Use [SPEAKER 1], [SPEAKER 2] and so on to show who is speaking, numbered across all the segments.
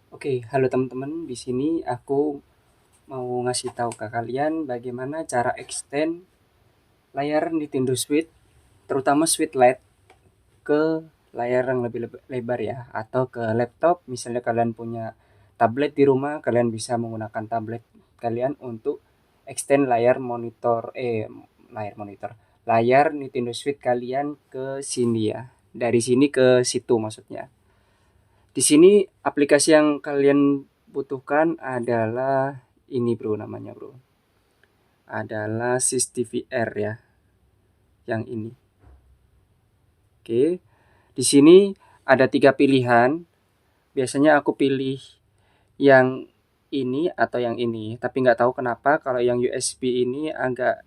[SPEAKER 1] Oke, halo teman-teman. Di sini aku mau ngasih tahu ke kalian bagaimana cara extend layar Nintendo Switch, terutama Switch Lite ke layar yang lebih lebar ya, atau ke laptop. Misalnya kalian punya tablet di rumah, kalian bisa menggunakan tablet kalian untuk extend layar monitor, layar Nintendo Switch kalian ke sini ya. Dari sini ke situ maksudnya. Di sini aplikasi yang kalian butuhkan adalah ini bro, namanya bro. Adalah SysTVR ya, yang ini. Oke, di sini ada tiga pilihan. Biasanya aku pilih yang ini atau yang ini, tapi nggak tahu kenapa kalau yang USB ini agak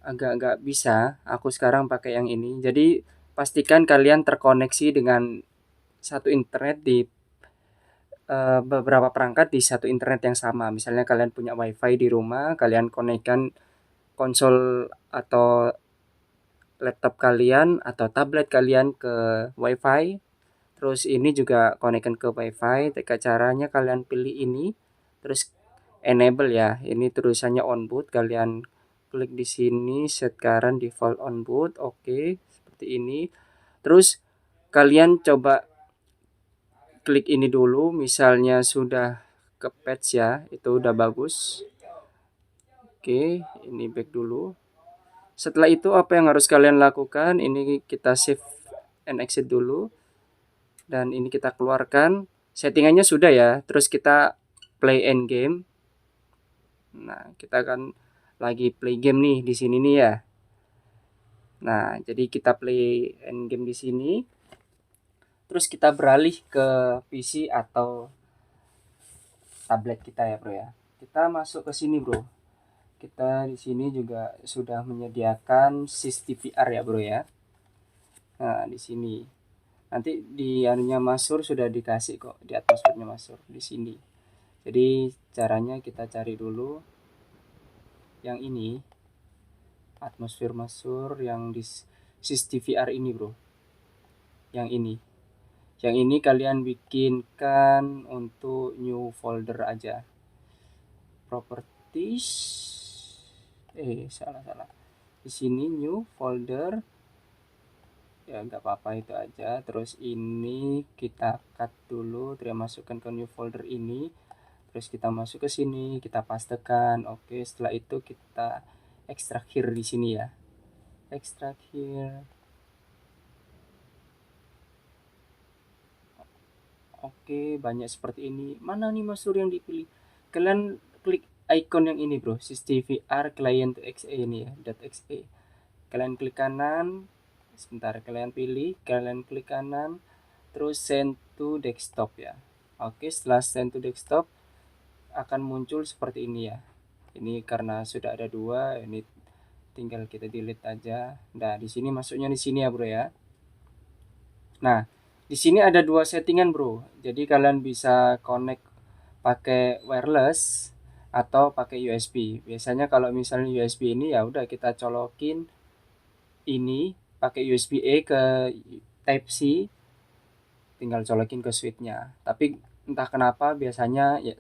[SPEAKER 1] agak nggak bisa. Aku sekarang pakai yang ini. Jadi pastikan kalian terkoneksi dengan satu internet di beberapa perangkat di satu internet yang sama. Misalnya kalian punya WiFi di rumah, kalian konekkan konsol atau laptop kalian atau tablet kalian ke WiFi. Terus ini juga konekkan ke WiFi. Caranya kalian pilih ini, terus enable ya. Ini tulisannya on boot. Kalian klik di sini, set current default on boot. Oke, seperti ini. Terus kalian coba klik ini dulu, misalnya sudah ke patch ya, itu udah bagus. Oke, ini back dulu. Setelah itu apa yang harus kalian lakukan? Ini kita save and exit dulu, dan ini kita keluarkan. Settingannya sudah ya. Terus kita play end game. Nah, kita akan lagi play game nih di sini nih ya. Nah, jadi kita play end game di sini. Terus kita beralih ke PC atau tablet kita ya, bro ya. Kita masuk ke sini, bro. Kita di sini juga sudah menyediakan SysTVR ya, bro ya. Nah, di sini. Nanti di anunya Masur sudah dikasih kok, di atmosfernya Masur di sini. Jadi caranya kita cari dulu yang ini, atmosfer Masur yang di SysTVR ini, bro. Yang ini. Yang ini kalian bikinkan untuk new folder aja. Properties. Salah salah. Di sini new folder. Ya nggak apa-apa, itu aja. Terus ini kita cut dulu, terus masukkan ke new folder ini. Terus kita masuk ke sini, kita pastekan. Oke, setelah itu kita ekstrak here di sini ya. Ekstrak here. Oke, banyak seperti ini. Mana nih Masur yang dipilih? Kalian klik icon yang ini, bro. SysTVR client .exe ini ya, .exe. Kalian klik kanan. Sebentar, kalian pilih, kalian klik kanan, terus send to desktop ya. Oke, setelah send to desktop akan muncul seperti ini ya. Ini karena sudah ada dua, ini tinggal kita delete aja. Nah, di sini masuknya di sini ya, bro ya. Nah, di sini ada dua settingan, bro. Jadi kalian bisa connect pakai wireless atau pakai USB. Biasanya kalau misalnya USB ini ya udah kita colokin ini pakai USB A ke Type C, tinggal colokin ke switchnya. Tapi entah kenapa biasanya ya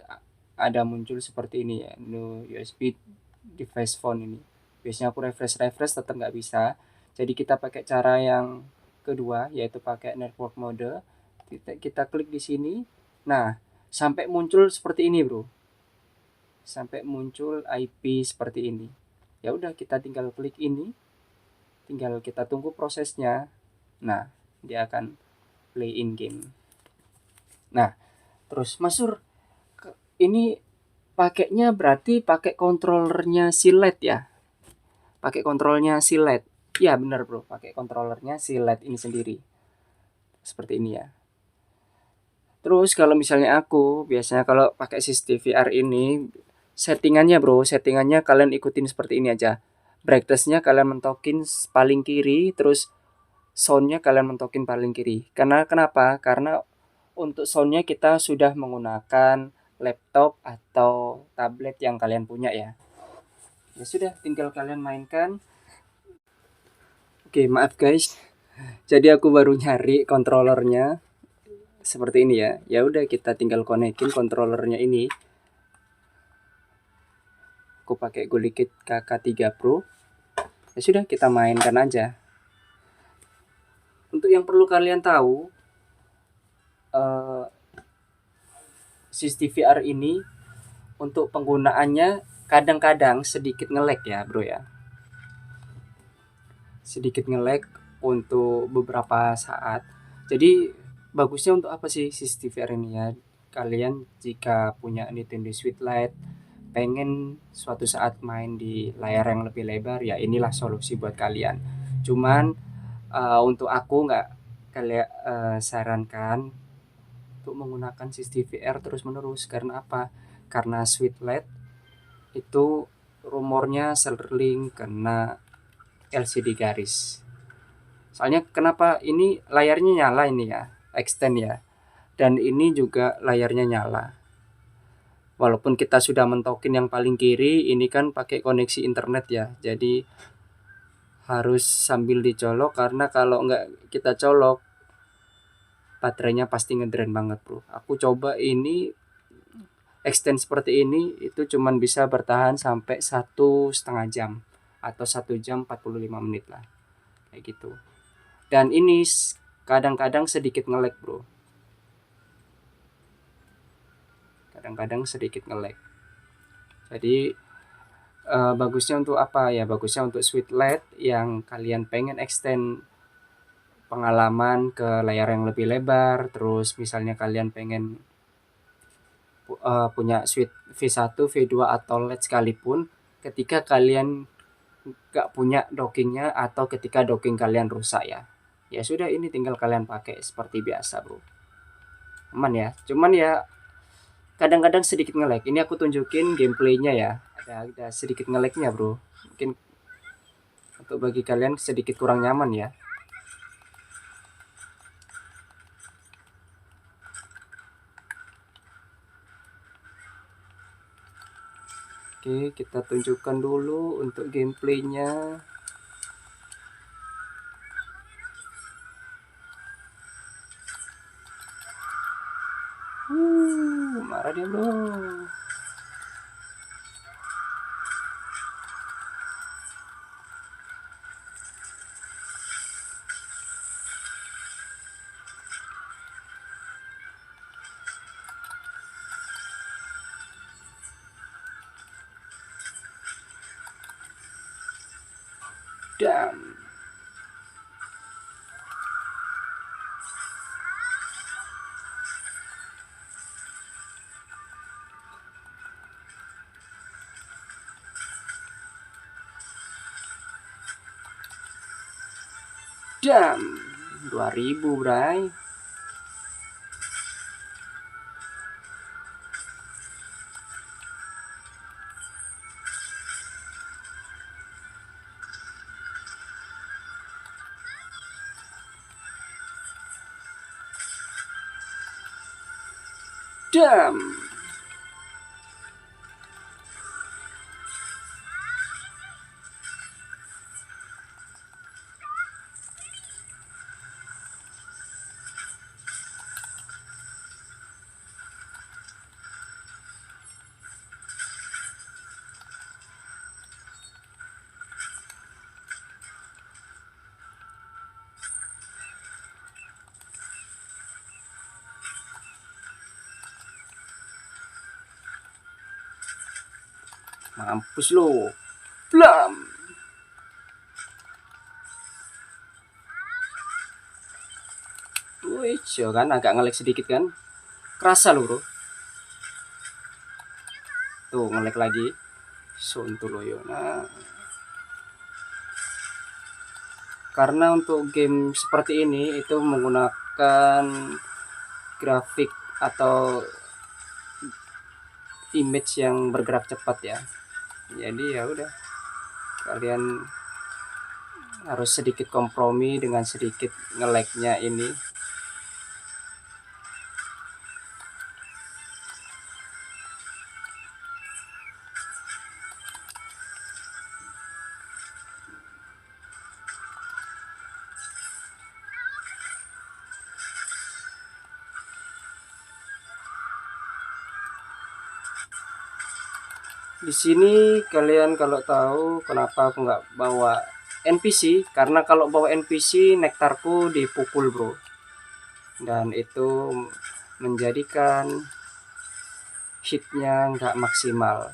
[SPEAKER 1] ada muncul seperti ini ya, no USB device phone ini. Biasanya aku refresh tetap nggak bisa. Jadi kita pakai cara yang kedua, yaitu pakai network mode. Kita klik di sini. Nah, sampai muncul seperti ini, bro. Sampai muncul IP seperti ini. Ya udah, kita tinggal klik ini, tinggal kita tunggu prosesnya. Nah, dia akan play in game. Nah, terus Masur, ini pakainya berarti pakai kontrolernya si LED ya? Pakai kontrolnya si LED. Ya benar bro, pakai kontrolernya si LED ini sendiri. Seperti ini ya. Terus kalau misalnya aku, biasanya kalau pakai sistem VR ini, settingannya bro, settingannya kalian ikutin seperti ini aja. Brightness-nya kalian mentokin paling kiri, terus sound-nya kalian mentokin paling kiri. Karena kenapa? Karena untuk sound-nya kita sudah menggunakan laptop atau tablet yang kalian punya ya. Ya sudah, tinggal kalian mainkan. Oke, maaf guys. Jadi aku baru nyari kontrolernya. seperti ini ya. Ya udah, kita tinggal konekin controllernya ini. Aku pakai Golikit KK3 Pro. Ya sudah, kita mainkan aja. Untuk yang perlu kalian tahu, CCTV-R ini untuk penggunaannya kadang-kadang sedikit nge-lag ya bro ya, sedikit nge-lag untuk beberapa saat. Jadi bagusnya untuk apa sih CCTV-R ini ya? Kalian jika punya Nintendo Switch Lite, pengen suatu saat main di layar yang lebih lebar, ya inilah solusi buat kalian. Cuman untuk aku nggak kalian sarankan untuk menggunakan CCTV-R terus menerus. Karena apa? Karena Switch Lite itu rumornya sering kena LCD garis. Soalnya kenapa ini layarnya nyala ini ya, extend ya. Dan ini juga layarnya nyala. Walaupun kita sudah mentokin yang paling kiri, ini kan pakai koneksi internet ya. Jadi harus sambil dicolok, karena kalau nggak kita colok, baterainya pasti ngedrain banget bro. Aku coba ini extend seperti ini, itu cuman bisa bertahan sampai 1,5 jam atau 1 jam 45 menit lah, kayak gitu. Dan ini kadang-kadang sedikit nge-lag bro, kadang-kadang sedikit nge-lag. Jadi bagusnya untuk apa ya, bagusnya untuk Switch Lite yang kalian pengen extend pengalaman ke layar yang lebih lebar. Terus misalnya kalian pengen punya Switch V1, V2 atau LED sekalipun, ketika kalian nggak punya dockingnya atau ketika docking kalian rusak ya, ya sudah, ini tinggal kalian pakai seperti biasa bro, aman ya. Cuman ya kadang-kadang sedikit nge-lag. Ini aku tunjukin gameplaynya ya, ada sedikit nge-lagnya bro, mungkin untuk bagi kalian sedikit kurang nyaman ya. Oke, kita tunjukkan dulu untuk gameplaynya. Marah dia bro. Dan jam 2000 bray. Jam mampus lo. Blam. Wih, kan agak ngelag sedikit kan. Kerasa lo bro. Tuh ngelag lagi. Sontuloyo. Nah, karena untuk game seperti ini itu menggunakan grafik atau image yang bergerak cepat ya. Jadi ya udah, kalian harus sedikit kompromi dengan sedikit nge-lag-nya ini. Di sini kalian kalau tahu kenapa aku nggak bawa NPC, karena kalau bawa NPC nektarku dipukul bro, dan itu menjadikan hitnya nggak maksimal.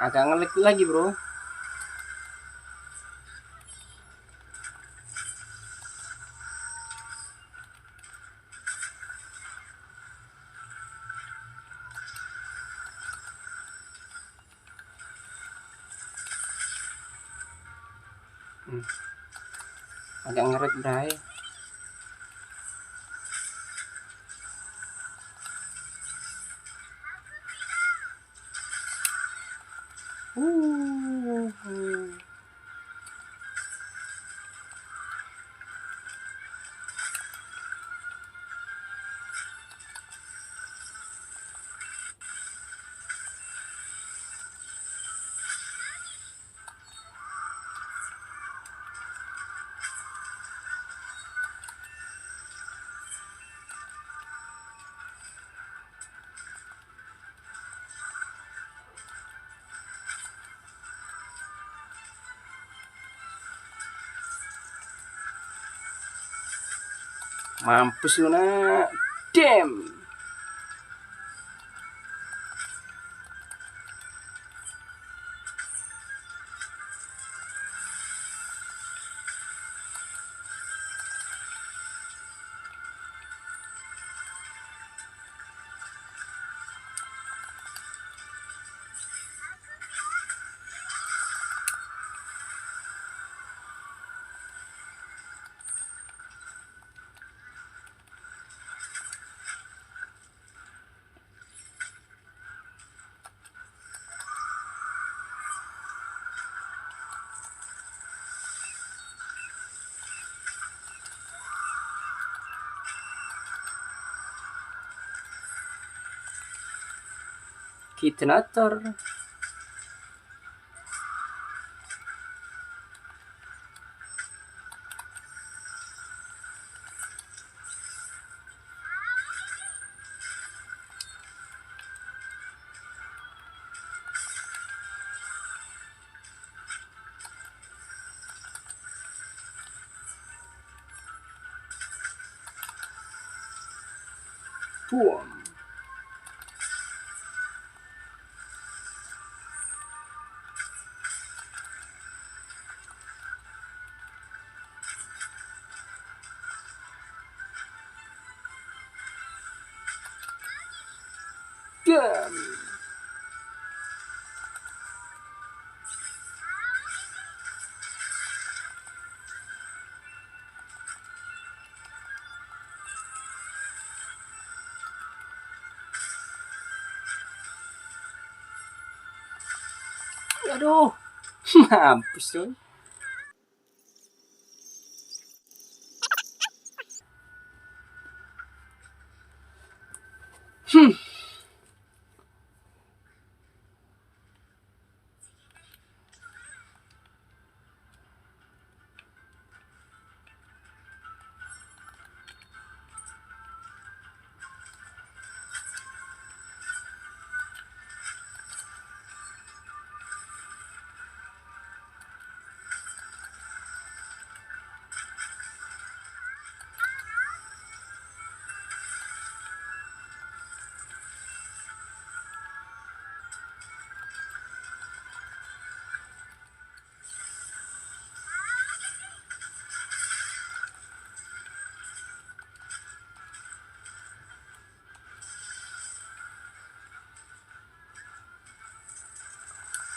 [SPEAKER 1] Agak ngelik lagi bro. Agak ngeret bray. Mampus lu nak. Damn. Kitnator. Boom. Damn. Aduh. Mampus coy. Hmm.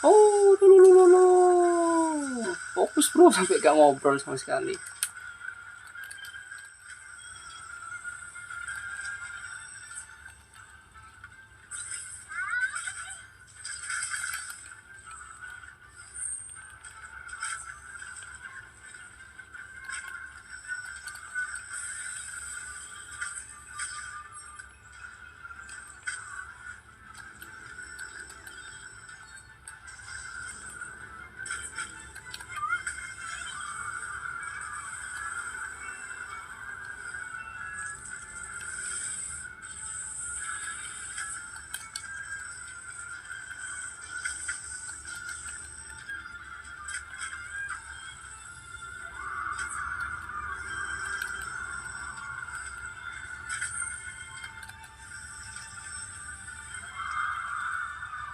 [SPEAKER 1] Oh, fokus bro sampai gak ngobrol sama sekali.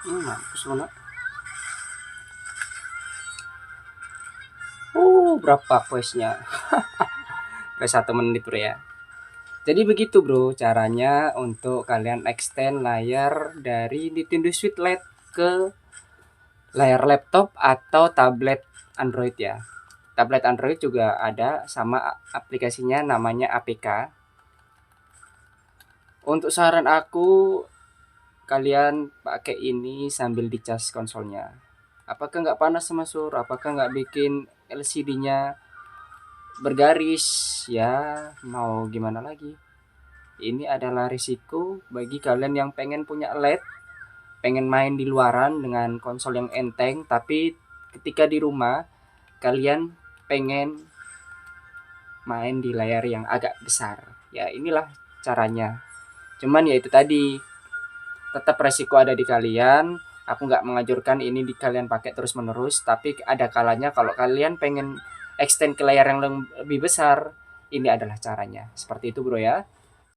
[SPEAKER 1] Mampus lo nak. Berapa questnya? Quest 1 menit bro ya. Jadi begitu bro caranya untuk kalian extend layar dari Nintendo Switch Lite ke layar laptop atau tablet Android ya. Tablet Android juga ada sama aplikasinya namanya APK. Untuk saran aku, kalian pakai ini sambil dicas konsolnya. Apakah nggak panas sama sur? Apakah nggak bikin LCD-nya bergaris? Ya, mau gimana lagi? Ini adalah risiko bagi kalian yang pengen punya LED, pengen main di luaran dengan konsol yang enteng, tapi ketika di rumah kalian pengen main di layar yang agak besar. Ya, inilah caranya. Cuman ya itu tadi, tetap resiko ada di kalian. Aku nggak menganjurkan ini di kalian pakai terus menerus, tapi ada kalanya kalau kalian pengen extend ke layar yang lebih besar, ini adalah caranya. Seperti itu bro ya.